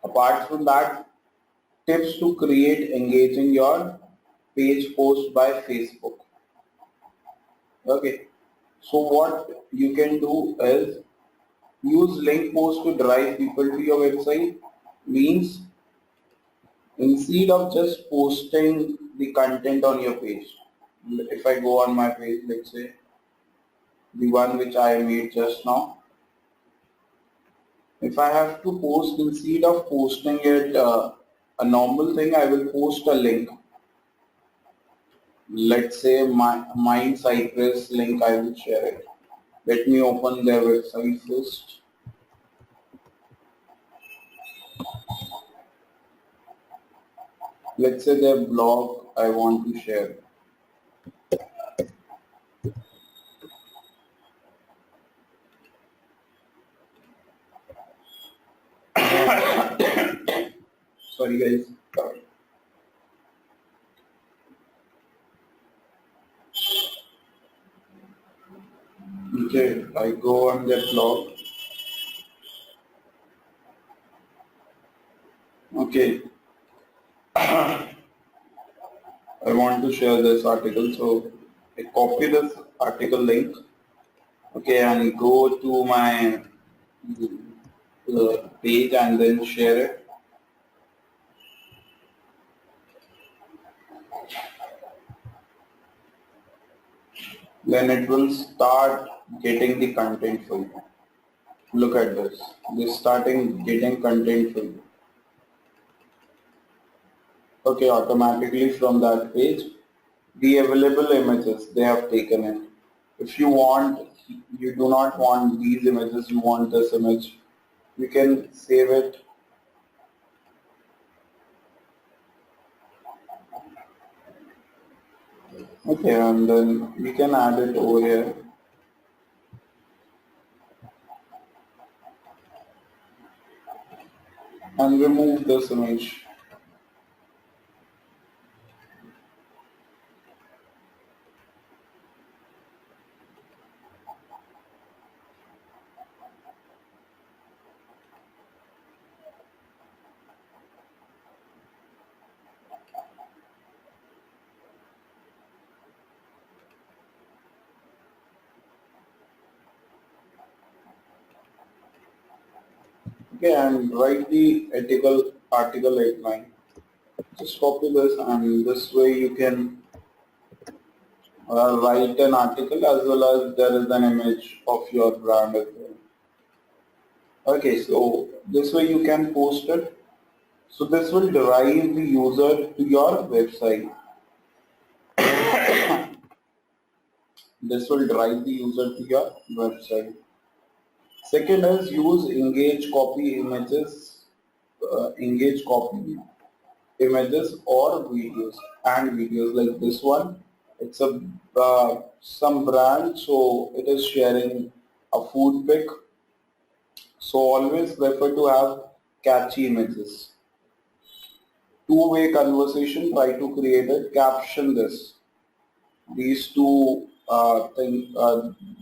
Apart from that, tips to create engaging your page post by Facebook. Okay, so what you can do is use link post to drive people to your website. Means instead of just posting the content on your page, if I go on my page, let's say the one which I made just now, if I have to post, instead of posting it a normal thing, I will post a link. Let's say my Mind Cypress link, I will share it. Let me open their website first. Let's say their blog I want to share. Sorry guys. Okay, I go on their blog. Okay, I want to share this article, so I copy this article link. Okay, and go to my page and then share it. Then it will start getting the content for you. Look at this. This starting getting content for you. Okay, automatically from that page, the available images they have taken it. If you want, you do not want these images, you want this image, you can save it. Okay, and then we can add it over here. And remove this image. Okay, and write the article outline. Just copy this, and this way you can write an article as well as there is an image of your brand as well. Okay, so this way you can post it. So this will drive the user to your website. This will drive the user to your website. Second is use engage copy images, or videos like this one. It's a some brand, so it is sharing a food pic. So always prefer to have catchy images. Two-way conversation, try to create it. Caption this. These two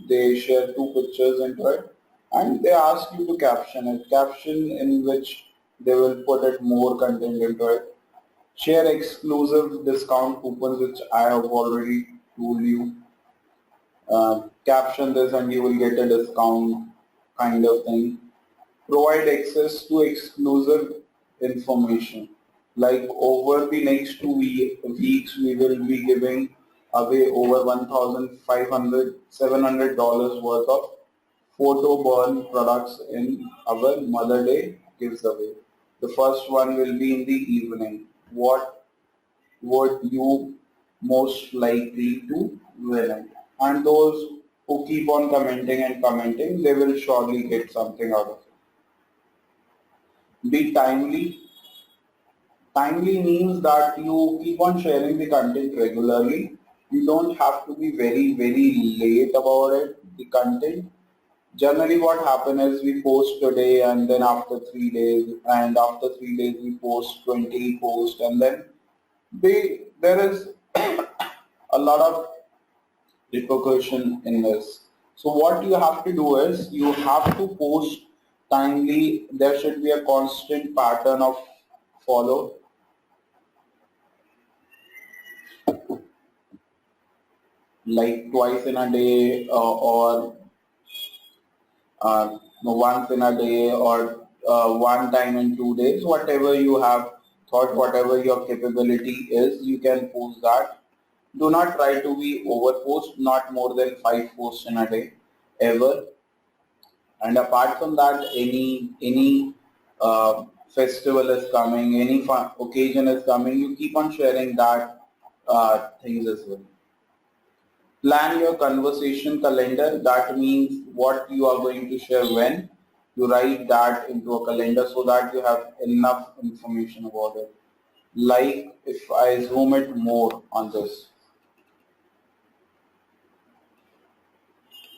they share two pictures into it, and they ask you to caption it. Caption in which they will put it more content into it. Share exclusive discount coupons, which I have already told you. Caption this and you will get a discount kind of thing. Provide access to exclusive information. Like over the next 2 weeks, we will be giving away over $1,500, $700 worth of photo burn products in our Mother Day giveaway. The first one will be in the evening. What would you most likely to win it? And those who keep on commenting and commenting, they will surely get something out of it. Be timely. Timely means that you keep on sharing the content regularly. You don't have to be very, very late about it, the content. Generally what happens is we post today and then after 3 days, and after 3 days we post 20 posts, and then there is a lot of repercussion in this. So what you have to do is you have to post timely, there should be a constant pattern of follow. Like twice in a day or once in a day or one time in 2 days, whatever you have thought, whatever your capability is, you can post that. Do not try to be over post, not more than 5 posts in a day ever. And apart from that, any festival is coming, any fun occasion is coming, you keep on sharing that things as well. Plan your conversation calendar. That means what you are going to share when. You write that into a calendar so that you have enough information about it. Like if I zoom it more on this,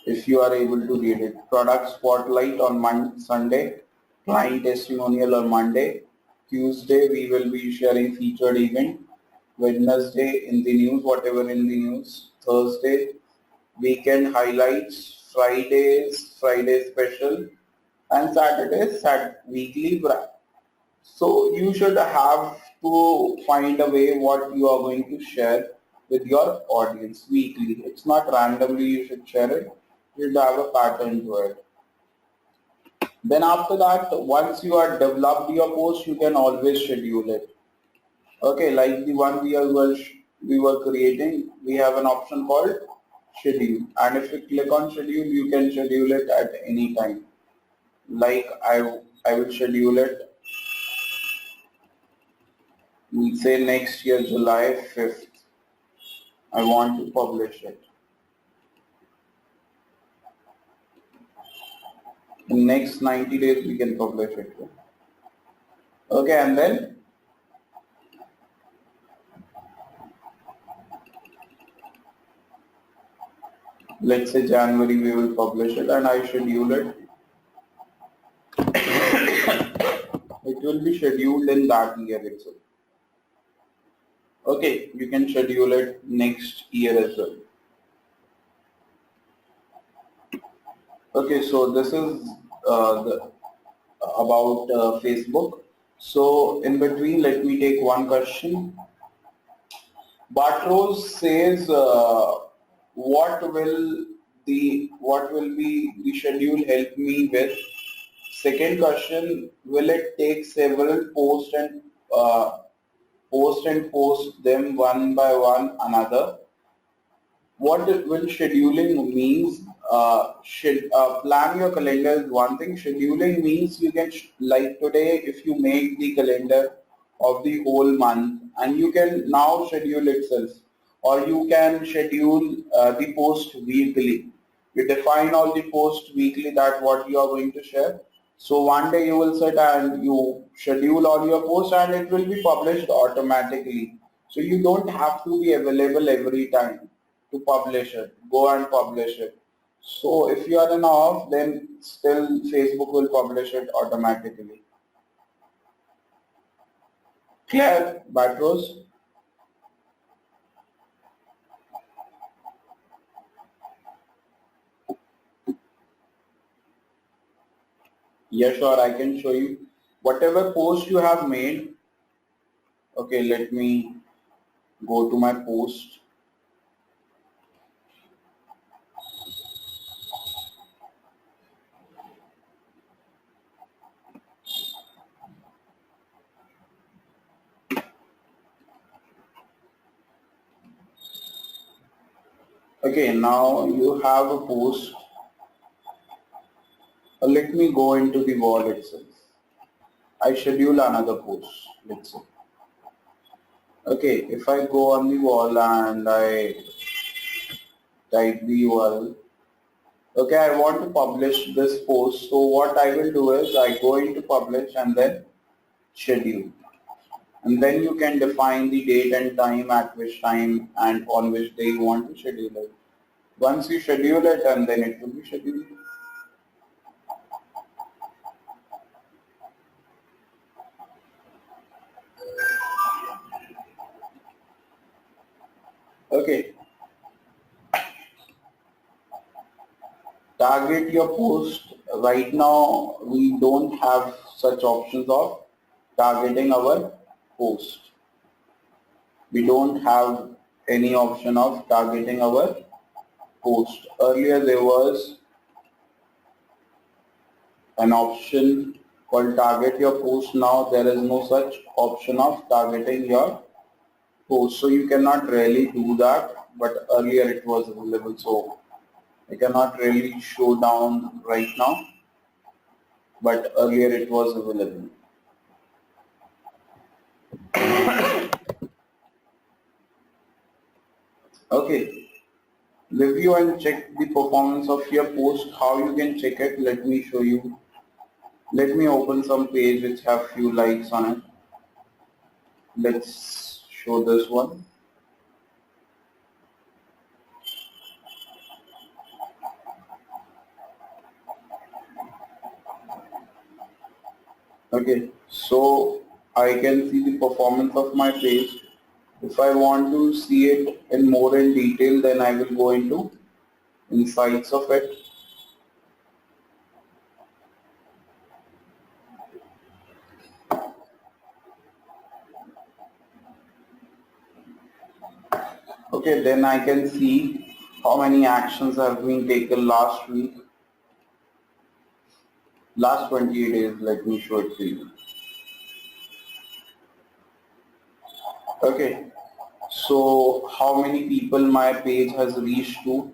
if you are able to read it. Product spotlight on Sunday, client testimonial on Monday, Tuesday we will be sharing featured event, Wednesday in the news, whatever in the news, Thursday weekend highlights, Friday special, and Saturday weekly wrap. So you should have to find a way what you are going to share with your audience weekly. It's not randomly you should share it. You should have a pattern to it. Then after that, once you are developed your post, you can always schedule it. Okay, like the one we were creating, we have an option called schedule, and if you click on schedule, you can schedule it at any time. Like I will schedule it. We say next year July 5th. I want to publish it. In next 90 days we can publish it. Okay, and then let's say January we will publish it, and I schedule it. It will be scheduled in that year itself. Okay, you can schedule it next year as well. Okay, so this is about Facebook. So in between, let me take one question. Bartros says, what will be the schedule help me with? Second question, will it take several post them one by one another? What will scheduling means? Plan your calendar is one thing. Scheduling means you can, like today, if you make the calendar of the whole month, and you can now schedule itself, or you can schedule the post weekly. You define all the post weekly that what you are going to share. So one day you will sit and you schedule all your posts, and it will be published automatically. So you don't have to be available every time to publish it, go and publish it. So if you are in off, then still Facebook will publish it automatically. Clear, Bartros? Yeah, sure, I can show you. Whatever post you have made, okay, let me go to my post. Okay, now you have a post. Let me go into the wall itself. I schedule another post, let's say. Okay, if I go on the wall and I type the URL, okay, I want to publish this post. So what I will do is I go into publish and then schedule. And then you can define the date and time at which time and on which day you want to schedule it. Once you schedule it, and then it will be scheduled. Okay. Target your post right now we don't have such options of targeting our post. We don't have any option of targeting our post. Earlier there was an option called target your post. Now there is no such option of targeting your post. So you cannot really do that, but earlier it was available. So I cannot really show down right now, but earlier it was available. Okay, review and check the performance of your post. How you can check it? Let me show you. Let me open some page which have few likes on it. Let's show this one. Okay, so I can see the performance of my page. If I want to see it in more in detail, then I will go into insights of it. Okay, then I can see how many actions have been taken last week. Last 28 days, let me show it to you. Okay, so how many people my page has reached to?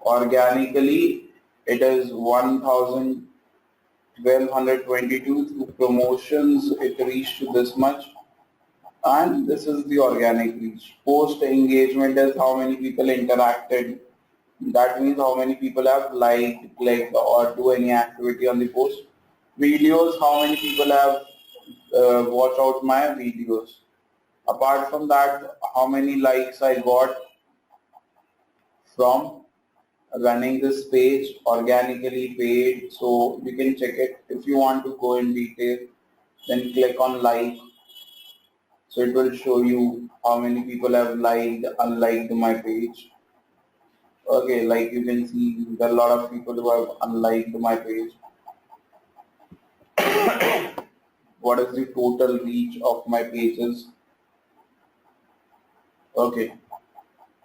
Organically, it is 1,222. Through promotions, it reached to this much. And this is the organic reach. Post engagement is how many people interacted. That means how many people have liked, clicked, or do any activity on the post. Videos, how many people have watched out my videos. Apart from that, how many likes I got from running this page, organically paid. So you can check it. If you want to go in detail, then click on like. So it will show you how many people have liked, unliked my page. Okay, like you can see, there are a lot of people who have unliked my page. What is the total reach of my pages? Okay,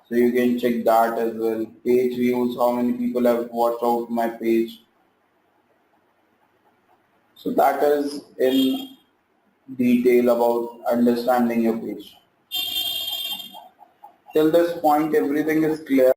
so you can check that as well. Page views, how many people have watched out my page. So that is in detail about understanding your page. Till this point, everything is clear.